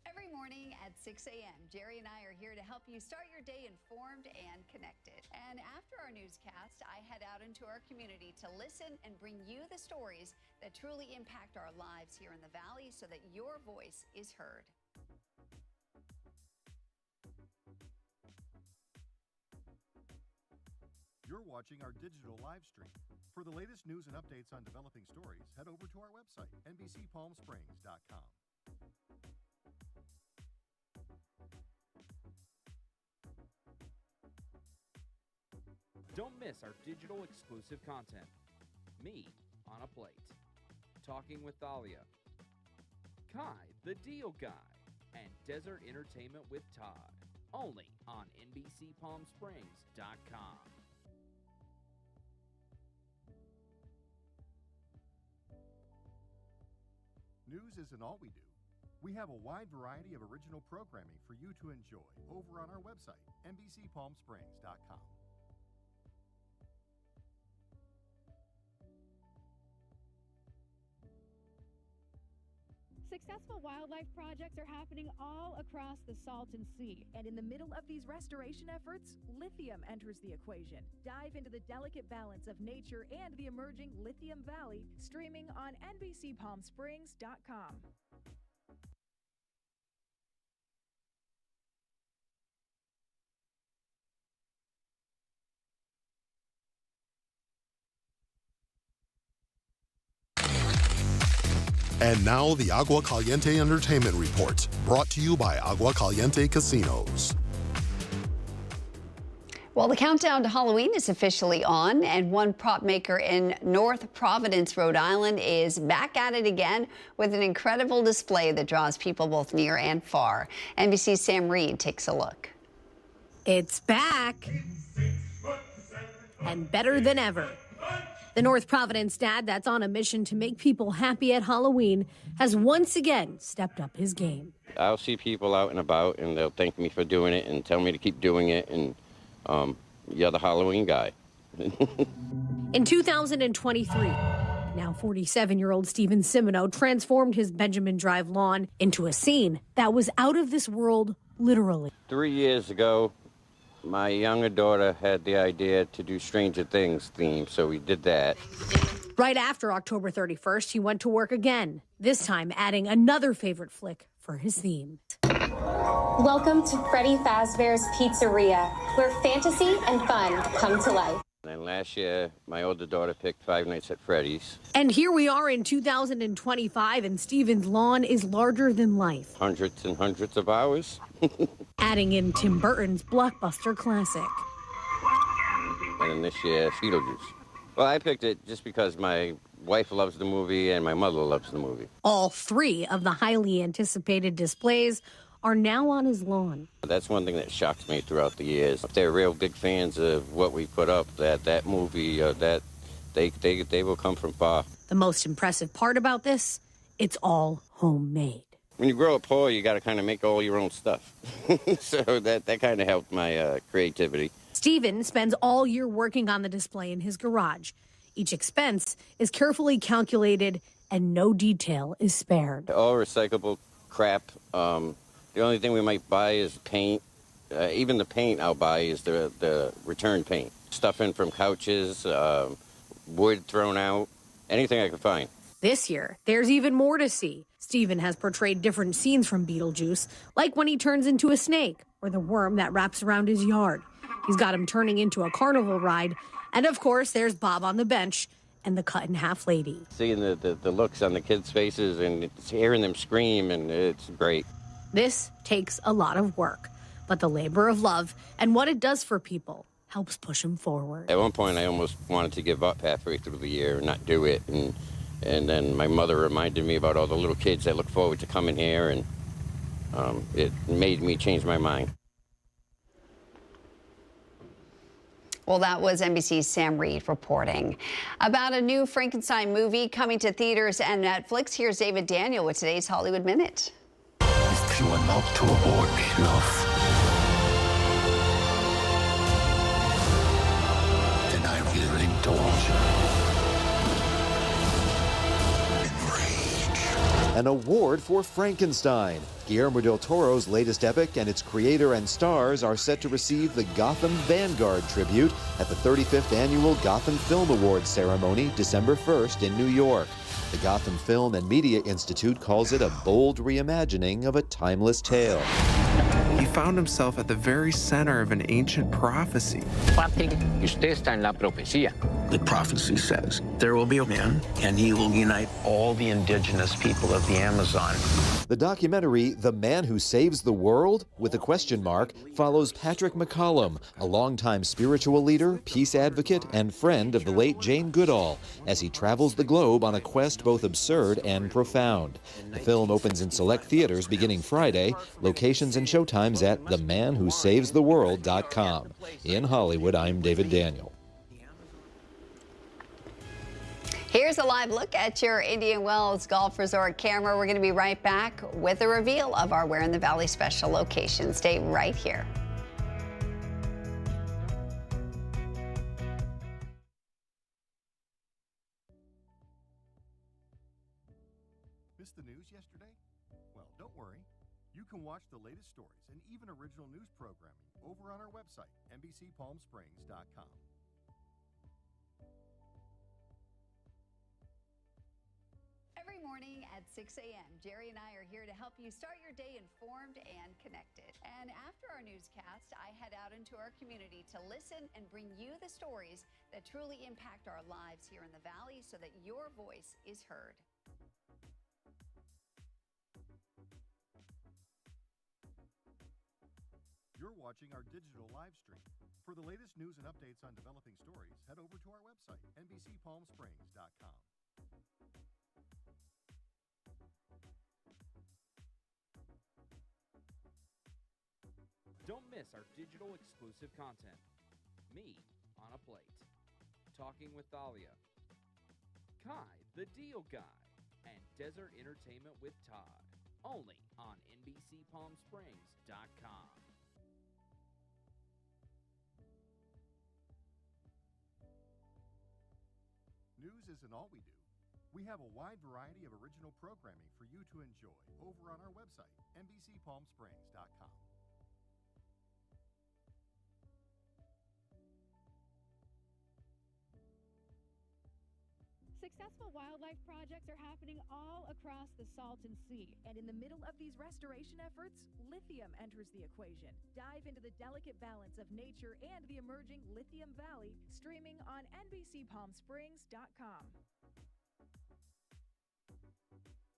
Every morning at 6 a.m., Jerry and I are here to help you start your day informed and connected. And after our newscast, I head out into our community to listen and bring you the stories that truly impact our lives here in the Valley so that your voice is heard. You're watching our digital live stream. For the latest news and updates on developing stories, head over to our website, NBCPalmSprings.com. Don't miss our digital exclusive content. Me on a Plate. Talking with Thalia. Kai, the Deal Guy. And Desert Entertainment with Todd. Only on NBCPalmSprings.com. News isn't all we do. We have a wide variety of original programming for you to enjoy over on our website, NBCPalmSprings.com. Successful wildlife projects are happening all across the Salton Sea. And in the middle of these restoration efforts, lithium enters the equation. Dive into the delicate balance of nature and the emerging Lithium Valley, streaming on NBCPalmSprings.com. And now the Agua Caliente Entertainment Report, brought to you by Agua Caliente Casinos. Well, the countdown to Halloween is officially on, and one prop maker in North Providence, Rhode Island, is back at it again with an incredible display that draws people both near and far. NBC's Sam Reed takes a look. It's back, and better than ever. The North Providence dad that's on a mission to make people happy at Halloween has once again stepped up his game. I'll see people out and about, and they'll thank me for doing it and tell me to keep doing it, and you're the Halloween guy. In 2023, now 47-year-old Steven Simino transformed his Benjamin Drive lawn into a scene that was out of this world, literally. 3 years ago, my younger daughter had the idea to do Stranger Things theme, so we did that. Right after October 31st, he went to work again, this time adding another favorite flick for his theme. Welcome to Freddy Fazbear's Pizzeria, where fantasy and fun come to life. And last year, my older daughter picked Five Nights at Freddy's. And here we are in 2025, and Steven's lawn is larger than life. Hundreds and hundreds of hours. Adding in Tim Burton's blockbuster classic. And then this year, Beetlejuice. Well, I picked it just because my wife loves the movie and my mother loves the movie. All three of the highly anticipated displays are now on his lawn. That's one thing that shocks me throughout the years. If they're real big fans of what we put up, that movie, that they will come from far. The most impressive part about this, it's all homemade. When you grow up poor, you got to kind of make all your own stuff. So that kind of helped my creativity. Steven spends all year working on the display in his garage. Each expense is carefully calculated and no detail is spared. All recyclable crap. The only thing we might buy is paint. Even the paint I'll buy is the return paint. Stuff in from couches, wood thrown out, anything I can find. This year, there's even more to see. Steven has portrayed different scenes from Beetlejuice, like when he turns into a snake or the worm that wraps around his yard. He's got him turning into a carnival ride. And of course, there's Bob on the bench and the cut-in-half lady. Seeing the looks on the kids' faces and hearing them scream, and it's great. This takes a lot of work, but the labor of love and what it does for people helps push him forward. At one point, I almost wanted to give up halfway through the year and not do it. And then my mother reminded me about all the little kids that look forward to coming here, and it made me change my mind. Well, that was NBC's Sam Reed reporting. About a new Frankenstein movie coming to theaters and Netflix, here's David Daniel with today's Hollywood Minute. If you are not to abort, love, An award for Frankenstein. Guillermo del Toro's latest epic and its creator and stars are set to receive the Gotham Vanguard tribute at the 35th Annual Gotham Film Awards ceremony December 1st in New York. The Gotham Film and Media Institute calls it a bold reimagining of a timeless tale. He found himself at the very center of an ancient prophecy. The prophecy says there will be a man, and he will unite all the indigenous people of the Amazon. The documentary, The Man Who Saves the World, with a question mark, follows Patrick McCollum, a longtime spiritual leader, peace advocate, and friend of the late Jane Goodall, as he travels the globe on a quest both absurd and profound. The film opens in select theaters beginning Friday. Locations and showtimes at themanwhosavestheworld.com. In Hollywood, I'm David Daniel. Here's a live look at your Indian Wells Golf Resort camera. We're going to be right back with a reveal of our Where in the Valley special location. Stay right here. Missed the news yesterday? Well, don't worry. You can watch the latest stories and even original news programming over on our website, NBCPalmSprings.com. Every morning at 6 a.m., Jerry and I are here to help you start your day informed and connected. And after our newscast, I head out into our community to listen and bring you the stories that truly impact our lives here in the Valley so that your voice is heard. You're watching our digital live stream. For the latest news and updates on developing stories, head over to our website, NBCPalmSprings.com. Don't miss our digital exclusive content. Me on a Plate. Talking with Thalia. Kai, the Deal Guy. And Desert Entertainment with Todd. Only on NBCPalmSprings.com. News isn't all we do. We have a wide variety of original programming for you to enjoy over on our website, NBCPalmSprings.com. Successful wildlife projects are happening all across the Salton Sea. And in the middle of these restoration efforts, lithium enters the equation. Dive into the delicate balance of nature and the emerging Lithium Valley, streaming on NBCPalmSprings.com.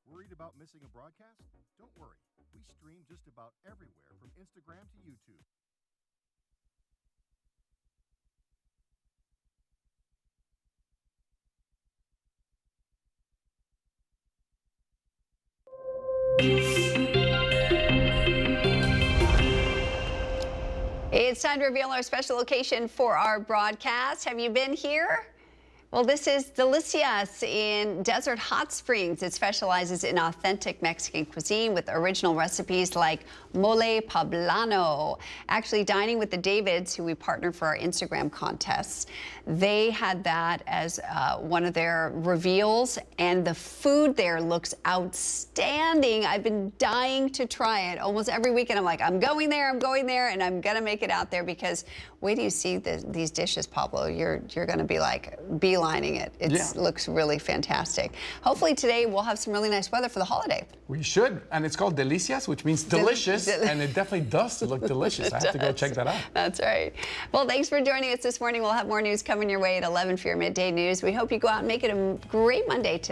Worried about missing a broadcast? Don't worry. We stream just about everywhere from Instagram to YouTube. It's time to reveal our special location for our broadcast. Have you been here? Well, this is Delicias in Desert Hot Springs. It specializes in authentic Mexican cuisine with original recipes like mole poblano. Actually, dining with the Davids, who we partner for our Instagram contests, they had that as one of their reveals, and the food there looks outstanding. I've been dying to try it. Almost every weekend I'm like, I'm going there, and I'm gonna make it out there, because wait till you see these dishes, Pablo. You're gonna be like beelining it. It looks really fantastic. Hopefully today we'll have some really nice weather for the holiday. We should, and it's called Delicias, which means delicious, and it definitely does look delicious. I have to go check that out. That's right. Well, thanks for joining us this morning. We'll have more news coming your way at 11 for your midday news. We hope you go out and make it a great Monday today.